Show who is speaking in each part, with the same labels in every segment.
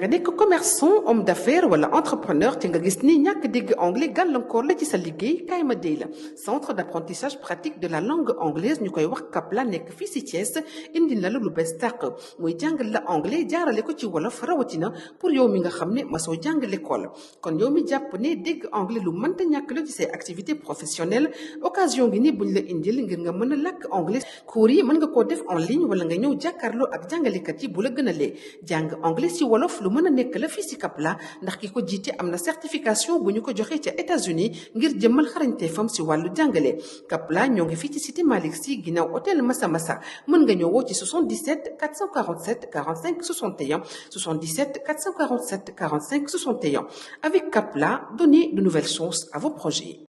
Speaker 1: nga nekk commerçant homme d'affaires wala entrepreneur te nga gis ni ñàkk dégg anglais gàllankoor la ci sa liggéey kaay ma dey la centre d'apprentissage pratique de la langue anglaise ñu koy wax Kapla nekk fii si Thiès indi na la lu bees tàq muy jàngal la anglais jaarale ko ci wolof rawatina pour yow mi nga xam ne masoo jàng l'école kon yow mi jàpp ne dégg anglais lu mënta ñàkk la ci say activités professionnelles occasion ngi ni buñ la indil ngir nga mën a làkk anglais cours yi mën nga koo def en ligne wala nga ñëw jàkkaarloo ak jàngalekat yi bu la gën a lee jàng anglais si wolof lu mën a nekk la fii si Kapla ndax ki ko jiite am na certification bu ñu ko joxee ca États-Unis ngir jëmmal xarañteefam si wàllu jàngale Kapla ñoo ngi fii ci cité Malick Sy ginnaaw hôtel Massa Massa mën nga ñëw woo ci 77 447 45 61 77 447 45 61 avec Kapla donnez de nouvelles chances à vos projets.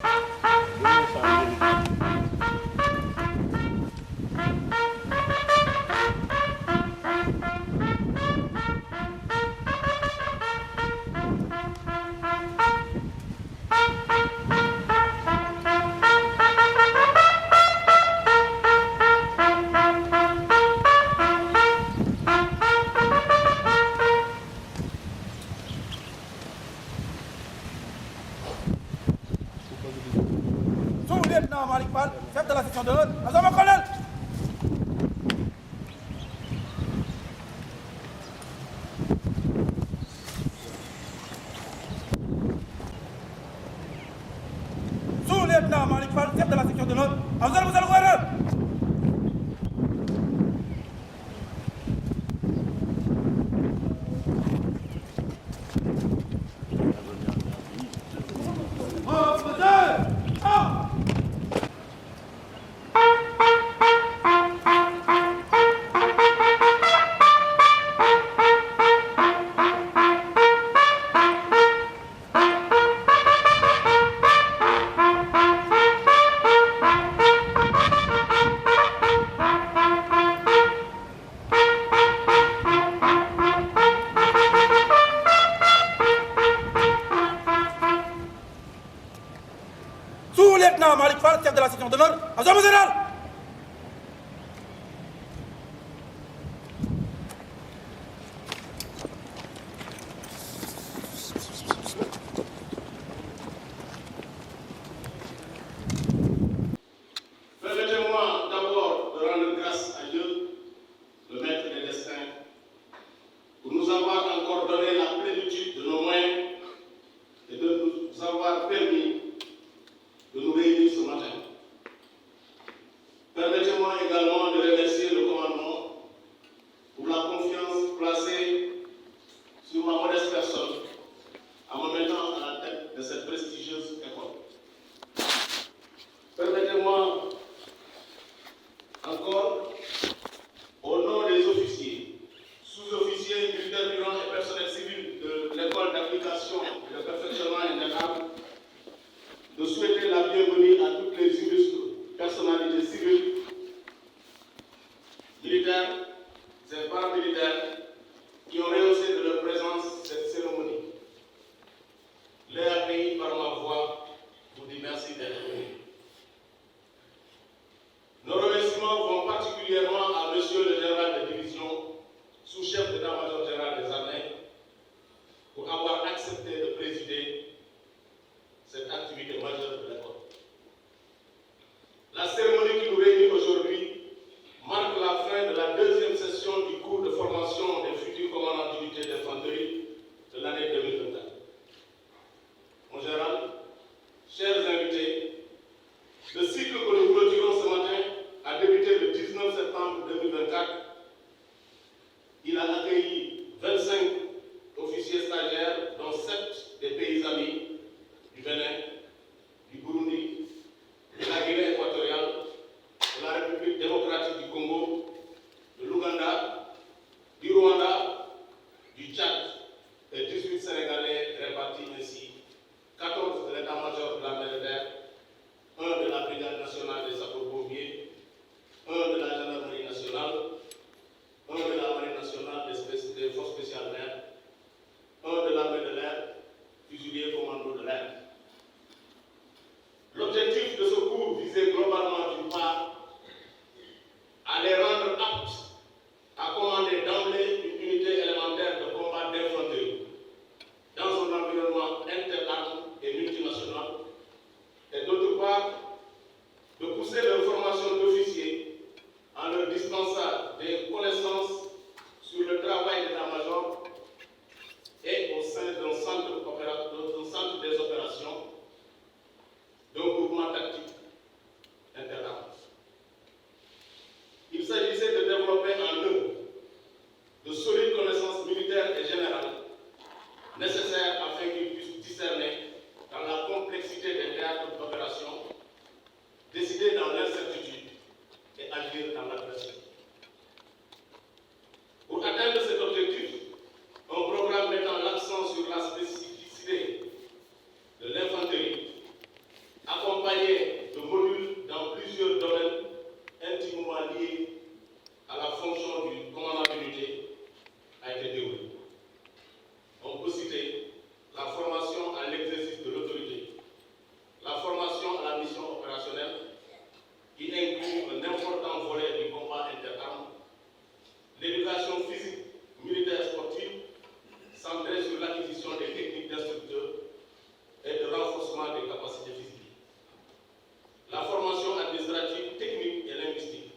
Speaker 2: Sous-lieutenant Malick Fall, chef de la section de l'ordre, à mon colonel. Sous-lieutenant Malick Fall, chef de la section de l'ordre, à monsieur le gouverneur. Sous-lieutenant Malick Fall, chef de la section d'honneur, à son général.
Speaker 3: Permettez-moi d'abord de rendre grâce à Dieu, le maître des destins, pour nous avoir encore donné la plénitude de nos moyens et de nous avoir permis de nous réunir ce matin. Permettez-moi également de remercier le commandement pour la confiance placée sur ma modeste personne en me mettant à la tête de cette prestigieuse école. Permettez-moi encore, au nom des officiers, sous-officiers, militaires durants et personnel civil de l'école d'application et de perfectionnement intégral, de souhaiter la bienvenue à toutes les illustres personnalités civiles, militaires et paramilitaires qui ont rehaussé de leur présence cette cérémonie. Les accueillis par ma voix vous dit merci d'être venus. Nos remerciements vont particulièrement à Monsieur le général de division, sous-chef d'état-major général des armées, pour avoir accepté de présider cette activité majeure de l'école. La cérémonie qui nous réunit aujourd'hui marque la fin de la deuxième session du cours de formation des futurs commandants d'unité d'infanterie de l'année 2024. Mon général, chers invités, le cycle que nous clôturons ce matin a débuté le 19 septembre 2024. Il a accueilli 25 officiers stagiaires, dont 7 des pays amis du Bénin, du Burundi, de la Guinée équatoriale, de la République démocratique du Congo, de l'Ouganda, du Rwanda, du Tchad et 18 Sénégalais répartis ainsi, 14 de l'état-major de l'armée de terre, 1 de la brigade nationale des sapeurs-pompiers, 1 de la gendarmerie nationale, l'important volet du combat interarmes, l'éducation physique, militaire sportive, centrée sur l'acquisition des techniques d'instructeurs et le renforcement des capacités physiques. La formation administrative, technique et linguistique.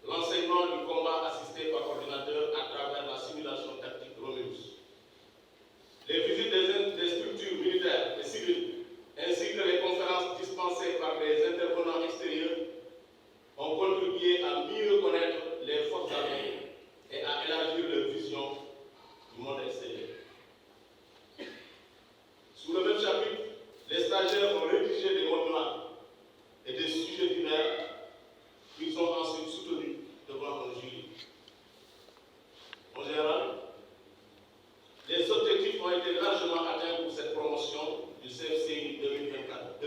Speaker 3: L'enseignement du combat assisté par ordinateur à travers la simulation tactique Romulus. Les visites des structures militaires et civiles, ainsi que les conférences dispensées par des intervenants extérieurs, ont contribué à mieux connaître les forces armées et à élargir leur vision du monde extérieur. Sous le même chapitre, les stagiaires ont rédigé des mots et des sujets divers qu'ils ont ensuite soutenus devant un jury. En général, les objectifs ont été largement atteints pour cette promotion du CFCI 2024-2,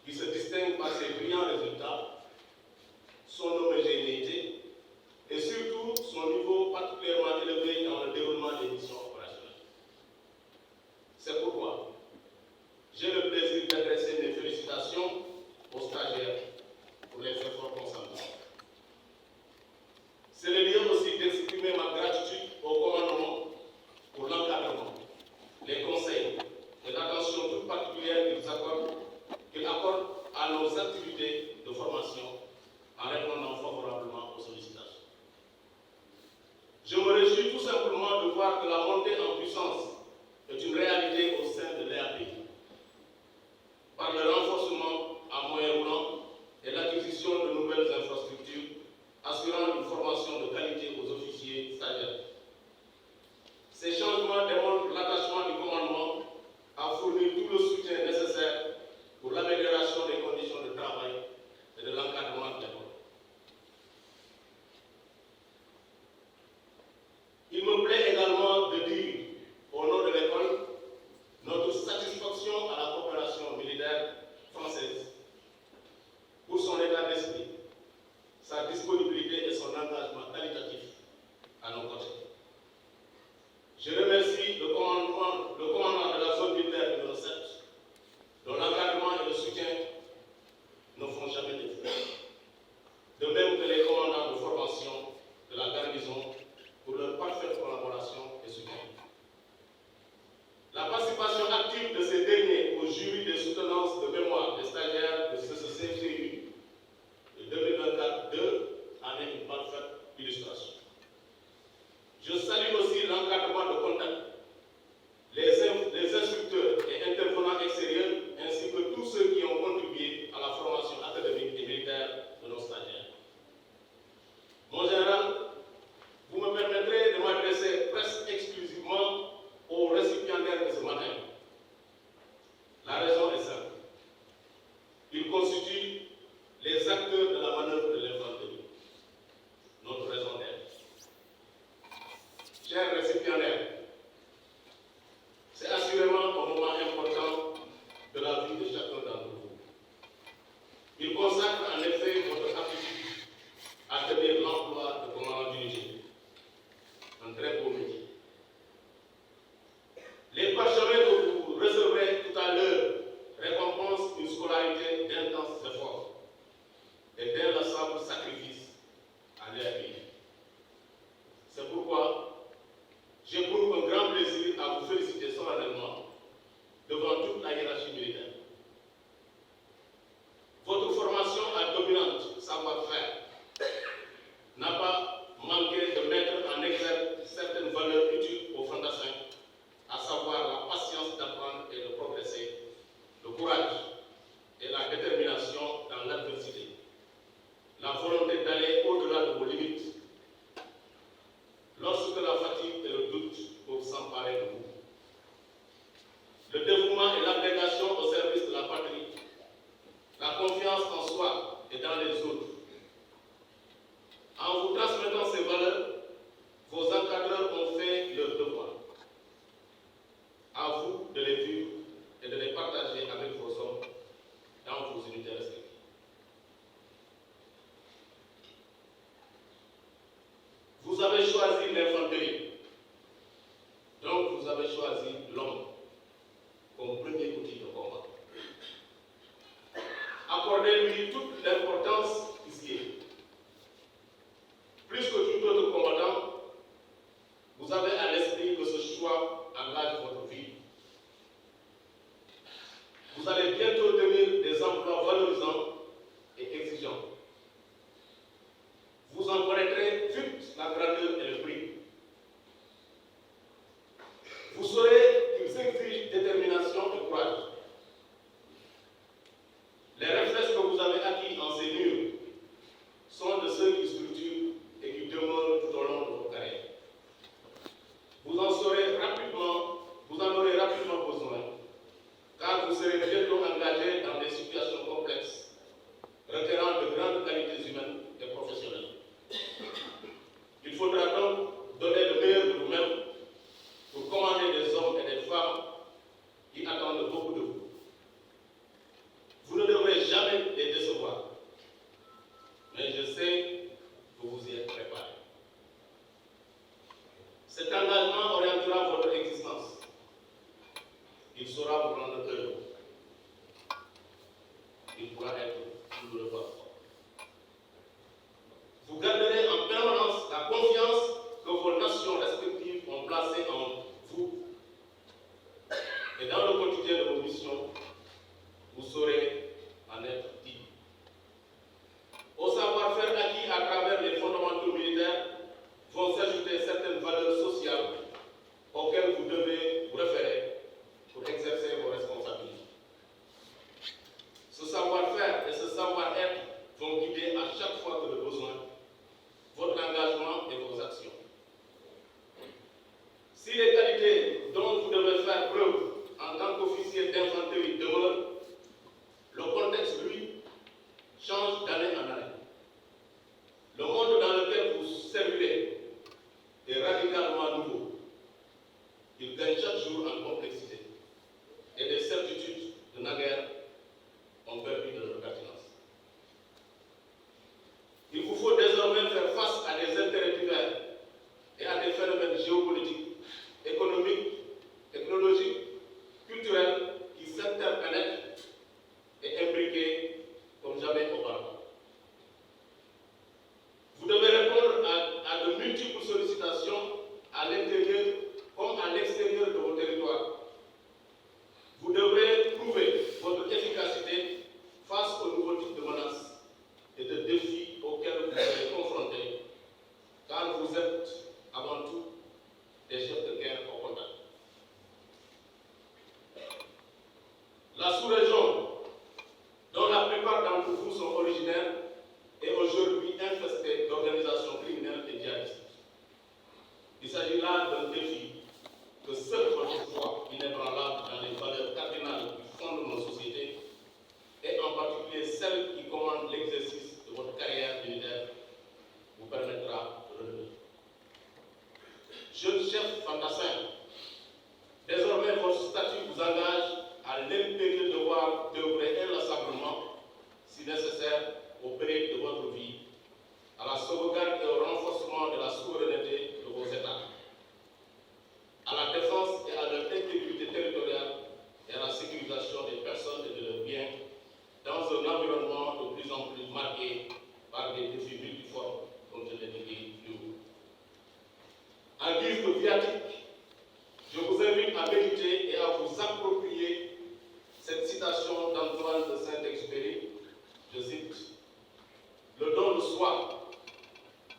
Speaker 3: qui se distingue par ses brillants résultats, son homogénéité et surtout son niveau particulièrement élevé dans le déroulement des missions opérationnelles. C'est pourquoi j'ai le plaisir d'adresser mes félicitations aux stagiaires pour les efforts consentis. C'est le lieu aussi d'exprimer ma gratitude au commandement pour l'encadrement, les conseils et l'attention toute particulière qu'il accorde à nos activités de formation en répondant favorablement aux sollicitations. Je me réjouis tout simplement de voir que la montée en puissance est une réalité au sein de l'EAP, par le renforcement à moyen roulant et l'acquisition de nouvelles infrastructures assurant une formation de qualité aux officiers stagiaires. Ces changements démontrent l'attachement du commandement à fournir tout le soutien nécessaire pour l'amélioration des conditions de travail et de l'encadrement de l'école. Il me plaît également de dire, au nom de l'école, notre satisfaction à la coopération militaire française pour son état d'esprit, sa disponibilité et son engagement qualitatif à nos côtés. Je remercie le commandant de la zone militaire numéro 7, dont l'encadrement et le soutien ne font jamais défaut. De même que les commandants de formation de la garnison pour leur parfaite collaboration et soutien. La participation active de ces derniers au jury des soutenances de mémoire des stagiaires de ce CFCU de 2024-2 en est une parfaite illustration. Je salue aussi l'encadrement de contact, les instructeurs et intervenants extérieurs, ainsi que tous ceux qui ont contribué à la formation académique et militaire de nos stagiaires. Mon général, vous me permettrez de m'adresser presque exclusivement aux récipiendaires de ce matin. La raison est simple. Ils constituent les acteurs de la manœuvre de l'infanterie, notre raison d'être. Chers récipiendaires, c'est assurément un moment important de la vie de chacun d'entre vous. Il consacre en effet votre aptitude à tenir l'emploi de commandant d'unité, un très beau métier. Les parchemins que vous recevrez tout à l'heure récompensent une scolarité d'intenses efforts et d'inlassables sacrifices à leur vie. C'est pourquoi j'éprouve un grand plaisir à vous féliciter solennellement devant toute la hiérarchie militaire. Votre formation à dominante savoir-faire n'a pas manqué de mettre en exergue certaines valeurs utiles aux fantassins, à savoir la patience d'apprendre et de progresser, le courage et la détermination dans l'adversité, la volonté d'aller au-delà de vos limites, lorsque la fatigue et le doute peuvent s'emparer de vous. Le dévouement et l'abnégation au service de la patrie, la confiance en soi et dans les autres. En vous transmettant ces valeurs, vos encadreurs ont fait leur devoir. À vous de les vivre et de les partager avec vos hommes dans vos unités respectives. Vous avez choisi l'infanterie, donc vous avez choisi l'homme comme premier outil de combat. Accordez-lui toute l'importance qui officier. Plus que tout autre combattant, vous avez à l'esprit que ce choix engage votre vie. Vous allez bientôt tenir des emplois valorisants et exigeants. Vous en connaîtrez toute la grandeur et le prix. Vous saurez qu'ils exigent détermination et courage. Les réflexes que vous avez acquis en ces murs sont de ceux qui structurent et qui demeurent tout au long de votre carrière. Vous en aurez rapidement besoin, car vous serez bientôt engagé dans des situations complexes, requérant de grandes qualités humaines et professionnelles. Il faudra donc donner le meilleur de vous-même pour commander des hommes et des femmes qui attendent beaucoup de vous. Vous ne devrez jamais les décevoir, mais je sais que vous y êtes préparés. Cet engagement orientera votre existence. Il saura vous rendre heureux. Il pourra être douloureux parfois. Vous garderez en permanence la confiance que vos nations respectives ont placée en vous. Et dans le quotidien de vos missions, vous saurez en être digne. Au savoir-faire acquis à travers les fondamentaux militaires vont s'ajouter certaines valeurs sociales auxquelles vous devez vous référer pour exercer vos responsabilités. Ce savoir-faire et ce savoir-être vont guider à chaque fois que le besoin votre engagement et vos actions. Si les qualités dont vous devez faire preuve en tant qu'officier d'infanterie demeurent, le contexte, lui, change d'année en année. Le monde dans lequel vous servez est radicalement nouveau. Il gagne chaque jour en complexité et des certitudes de naguère ont perdu de leur pertinence. Il vous faut désormais faire face à des intérêts divers et à des phénomènes géopolitiques, économiques, technologiques, culturels qui s'interpénètrent et imbriqués comme jamais auparavant. Vous devez répondre à de multiples sollicitations à l'intérieur comme à l'extérieur de vos territoires. Vous devrez prouver votre efficacité face aux nouveaux types de menaces et de défis auxquels vous serez confrontés, car vous êtes avant tout des chefs de guerre au contact. La sous-région, dont la plupart d'entre vous sont originaires, est aujourd'hui infestée d'organisations criminelles et djihadistes. Il s'agit là d'un défi que seule votre foi inébranlable dans les valeurs cardinales qui fondent nos sociétés, et en particulier celle qui commande l'exercice de votre carrière militaire, vous permettra de relever. Jeune chef fantassin, désormais votre statut vous engage à l'impérieux devoir d'œuvrer inlassablement, si nécessaire, au péril de votre vie, à la sauvegarde et au renforcement de la souveraineté de vos États, à la défense et à leur intégrité territoriale et à la sécurisation des personnes et de leurs biens dans un environnement de plus en plus marqué par des défis multiformes, comme je l'ai dit plus haut. En guise de viatique, je vous invite à méditer et à vous approprier cette citation d'Antoine de Saint-Exupéry. Je cite: le don de soi,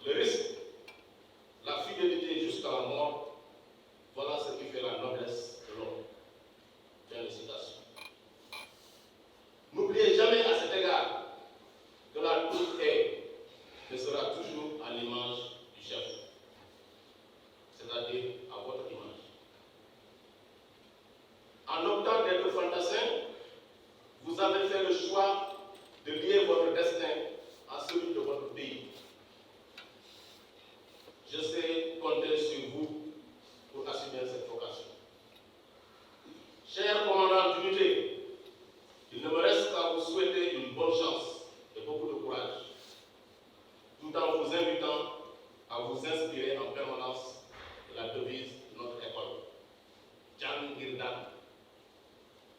Speaker 3: le risque, la fidélité jusqu'à la mort, voilà ce qui fait la noblesse de l'homme. Fin de citation. N'oubliez jamais à cet égard que la toute haie ne sera toujours à l'image du chef, c'est-à-dire à votre image. En optant d'être fantassin, vous avez fait le choix de lier votre destin à celui de votre pays. Je sais compter sur vous pour assumer cette vocation. Cher commandant d'unité, il ne me reste qu'à vous souhaiter une bonne chance et beaucoup de courage, tout en vous invitant à vous inspirer en permanence de la devise de notre école. Jan Girdan,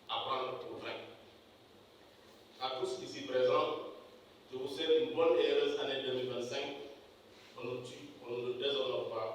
Speaker 3: apprendre pour vaincre. À tous ici présents, Je vous souhaite une bonne et heureuse année 2025. On ne tue, on ne déshonore pas.